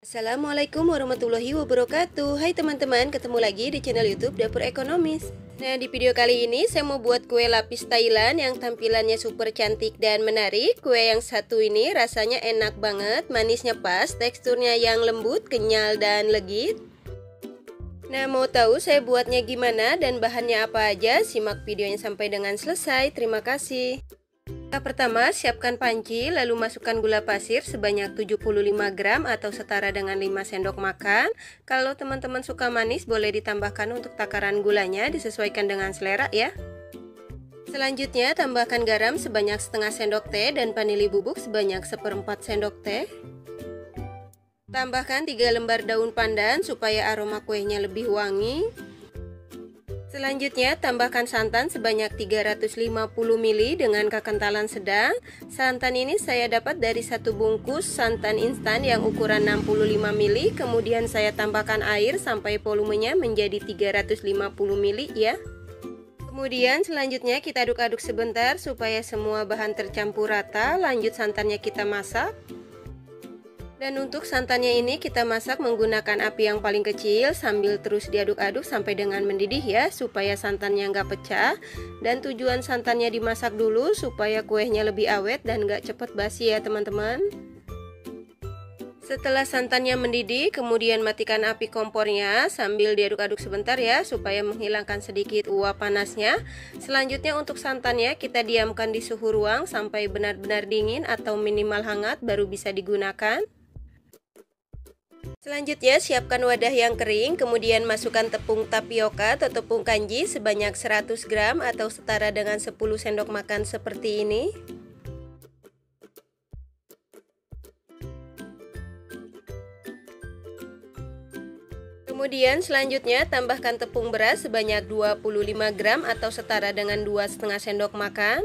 Assalamualaikum warahmatullahi wabarakatuh. Hai teman-teman, ketemu lagi di channel YouTube Dapur Ekonomis. Nah, di video kali ini saya mau buat kue lapis Thailand yang tampilannya super cantik dan menarik. Kue yang satu ini rasanya enak banget, manisnya pas, teksturnya yang lembut, kenyal dan legit. Nah, mau tahu saya buatnya gimana dan bahannya apa aja? Simak videonya sampai dengan selesai. Terima kasih. Langkah pertama, siapkan panci, lalu masukkan gula pasir sebanyak 75 gram atau setara dengan 5 sendok makan. Kalau teman-teman suka manis, boleh ditambahkan untuk takaran gulanya, disesuaikan dengan selera ya. Selanjutnya, tambahkan garam sebanyak setengah sendok teh dan vanili bubuk sebanyak 1/4 sendok teh. Tambahkan 3 lembar daun pandan supaya aroma kuenya lebih wangi. Selanjutnya, tambahkan santan sebanyak 350 ml dengan kekentalan sedang. Santan ini saya dapat dari satu bungkus santan instan yang ukuran 65 ml. Kemudian saya tambahkan air sampai volumenya menjadi 350 ml ya. Kemudian selanjutnya kita aduk-aduk sebentar supaya semua bahan tercampur rata. Lanjut santannya kita masak. Dan untuk santannya ini kita masak menggunakan api yang paling kecil sambil terus diaduk-aduk sampai dengan mendidih ya, supaya santannya nggak pecah. Dan tujuan santannya dimasak dulu supaya kuenya lebih awet dan nggak cepet basi ya teman-teman. Setelah santannya mendidih, kemudian matikan api kompornya sambil diaduk-aduk sebentar ya, supaya menghilangkan sedikit uap panasnya. Selanjutnya untuk santannya kita diamkan di suhu ruang sampai benar-benar dingin atau minimal hangat baru bisa digunakan. Selanjutnya siapkan wadah yang kering, kemudian masukkan tepung tapioka atau tepung kanji sebanyak 100 gram atau setara dengan 10 sendok makan seperti ini. Kemudian selanjutnya tambahkan tepung beras sebanyak 25 gram atau setara dengan 2,5 sendok makan.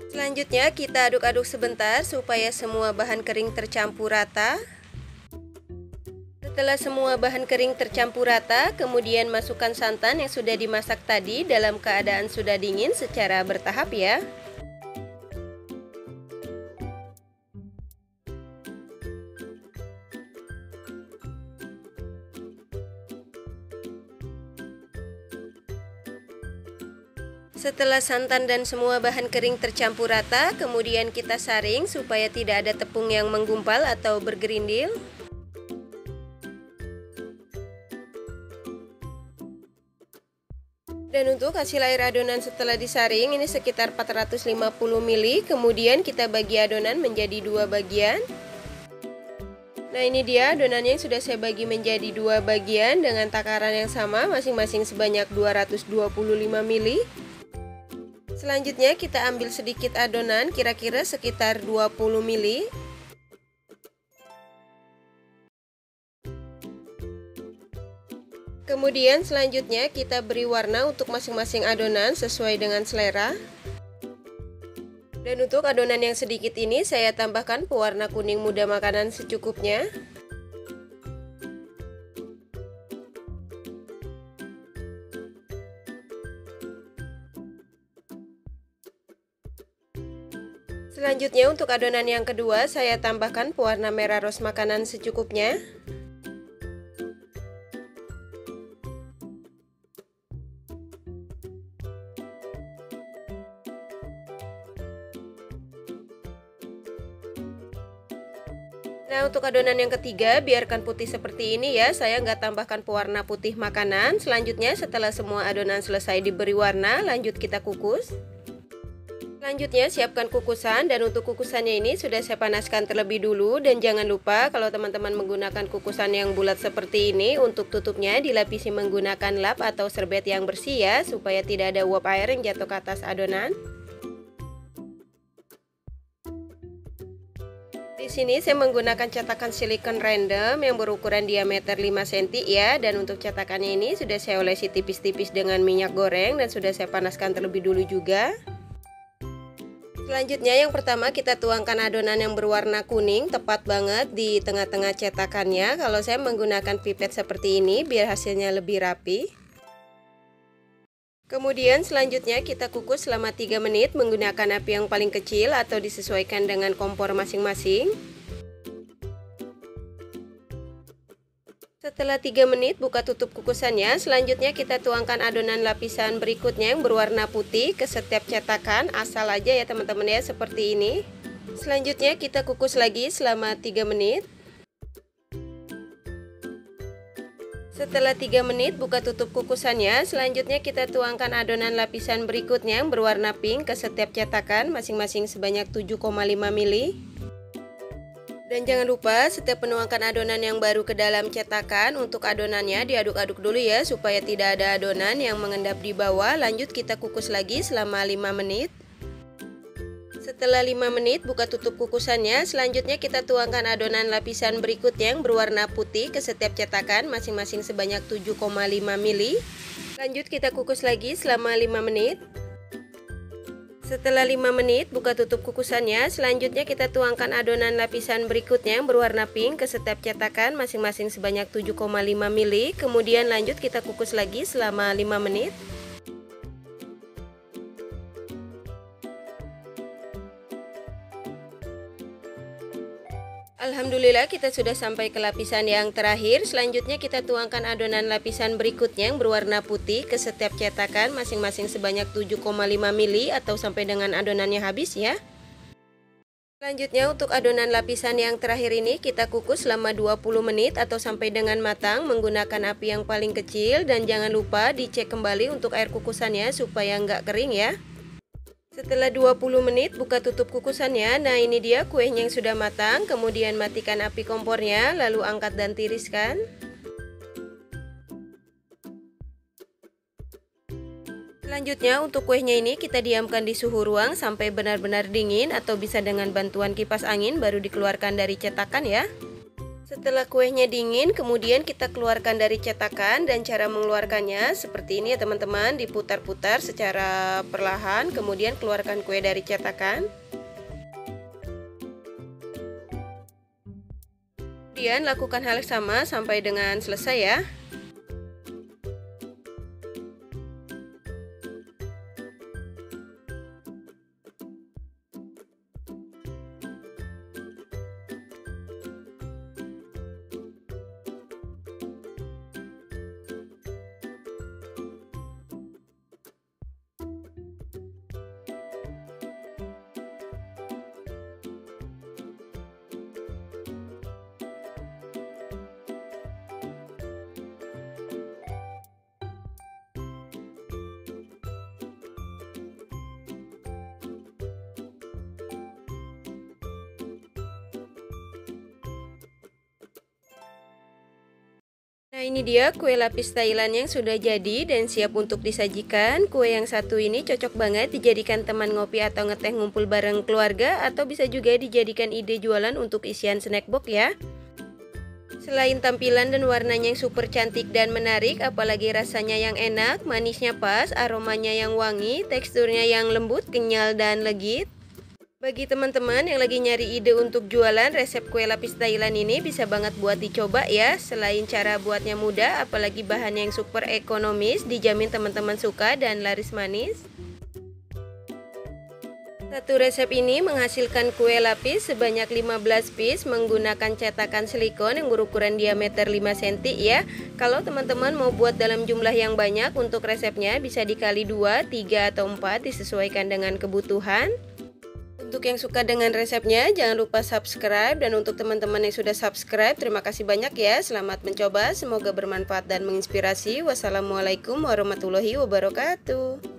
Selanjutnya kita aduk-aduk sebentar supaya semua bahan kering tercampur rata. Setelah semua bahan kering tercampur rata, kemudian masukkan santan yang sudah dimasak tadi dalam keadaan sudah dingin secara bertahap ya. Setelah santan dan semua bahan kering tercampur rata, kemudian kita saring supaya tidak ada tepung yang menggumpal atau bergerindil. Dan untuk hasil air adonan setelah disaring ini sekitar 450 ml. Kemudian kita bagi adonan menjadi dua bagian. Nah, ini dia adonannya yang sudah saya bagi menjadi dua bagian dengan takaran yang sama, masing-masing sebanyak 225 ml. Selanjutnya kita ambil sedikit adonan, kira-kira sekitar 20 ml. Kemudian selanjutnya kita beri warna untuk masing-masing adonan sesuai dengan selera. Dan untuk adonan yang sedikit ini saya tambahkan pewarna kuning muda makanan secukupnya. Selanjutnya untuk adonan yang kedua saya tambahkan pewarna merah ros makanan secukupnya. Nah, untuk adonan yang ketiga biarkan putih seperti ini ya, saya nggak tambahkan pewarna putih makanan. Selanjutnya setelah semua adonan selesai diberi warna, lanjut kita kukus. Selanjutnya siapkan kukusan, dan untuk kukusannya ini sudah saya panaskan terlebih dulu. Dan jangan lupa kalau teman-teman menggunakan kukusan yang bulat seperti ini, untuk tutupnya dilapisi menggunakan lap atau serbet yang bersih ya, supaya tidak ada uap air yang jatuh ke atas adonan. Di sini saya menggunakan cetakan silikon random yang berukuran diameter 5 cm ya, dan untuk cetakannya ini sudah saya olesi tipis-tipis dengan minyak goreng dan sudah saya panaskan terlebih dulu juga. Selanjutnya yang pertama kita tuangkan adonan yang berwarna kuning tepat banget di tengah-tengah cetakannya. Kalau saya menggunakan pipet seperti ini biar hasilnya lebih rapi. Kemudian selanjutnya kita kukus selama 3 menit menggunakan api yang paling kecil atau disesuaikan dengan kompor masing-masing. Setelah 3 menit buka tutup kukusannya, selanjutnya kita tuangkan adonan lapisan berikutnya yang berwarna putih ke setiap cetakan, asal aja ya teman-teman ya, seperti ini. Selanjutnya kita kukus lagi selama 3 menit. Setelah 3 menit buka tutup kukusannya, selanjutnya kita tuangkan adonan lapisan berikutnya yang berwarna pink ke setiap cetakan masing-masing sebanyak 7,5 ml. Dan jangan lupa setiap menuangkan adonan yang baru ke dalam cetakan, untuk adonannya diaduk-aduk dulu ya supaya tidak ada adonan yang mengendap di bawah. Lanjut kita kukus lagi selama 5 menit. Setelah 5 menit buka tutup kukusannya, selanjutnya kita tuangkan adonan lapisan berikutnya yang berwarna putih ke setiap cetakan masing-masing sebanyak 7,5 ml. Lanjut kita kukus lagi selama 5 menit. Setelah 5 menit buka tutup kukusannya, selanjutnya kita tuangkan adonan lapisan berikutnya yang berwarna pink ke setiap cetakan masing-masing sebanyak 7,5 ml. Kemudian lanjut kita kukus lagi selama 5 menit. Alhamdulillah kita sudah sampai ke lapisan yang terakhir. Selanjutnya kita tuangkan adonan lapisan berikutnya yang berwarna putih ke setiap cetakan masing-masing sebanyak 7,5 ml atau sampai dengan adonannya habis ya. Selanjutnya untuk adonan lapisan yang terakhir ini kita kukus selama 20 menit atau sampai dengan matang menggunakan api yang paling kecil, dan jangan lupa dicek kembali untuk air kukusannya supaya nggak kering ya. Setelah 20 menit buka tutup kukusannya. Nah ini dia kuenya yang sudah matang. Kemudian matikan api kompornya, lalu angkat dan tiriskan. Selanjutnya untuk kuenya ini kita diamkan di suhu ruang sampai benar-benar dingin, atau bisa dengan bantuan kipas angin baru dikeluarkan dari cetakan ya. Setelah kuenya dingin, kemudian kita keluarkan dari cetakan, dan cara mengeluarkannya seperti ini ya teman-teman, diputar-putar secara perlahan, kemudian keluarkan kue dari cetakan. Kemudian lakukan hal yang sama sampai dengan selesai ya. Nah ini dia kue lapis Thailand yang sudah jadi dan siap untuk disajikan. Kue yang satu ini cocok banget dijadikan teman ngopi atau ngeteh ngumpul bareng keluarga, atau bisa juga dijadikan ide jualan untuk isian snack box ya. Selain tampilan dan warnanya yang super cantik dan menarik, apalagi rasanya yang enak, manisnya pas, aromanya yang wangi, teksturnya yang lembut, kenyal dan legit. Bagi teman-teman yang lagi nyari ide untuk jualan, resep kue lapis Thailand ini bisa banget buat dicoba ya. Selain cara buatnya mudah, apalagi bahannya yang super ekonomis, dijamin teman-teman suka dan laris manis. Satu resep ini menghasilkan kue lapis sebanyak 15 piece menggunakan cetakan silikon yang berukuran diameter 5 cm ya. Kalau teman-teman mau buat dalam jumlah yang banyak, untuk resepnya bisa dikali 2, 3, atau 4 disesuaikan dengan kebutuhan. Untuk yang suka dengan resepnya, jangan lupa subscribe, dan untuk teman-teman yang sudah subscribe, terima kasih banyak ya. Selamat mencoba, semoga bermanfaat dan menginspirasi. Wassalamualaikum warahmatullahi wabarakatuh.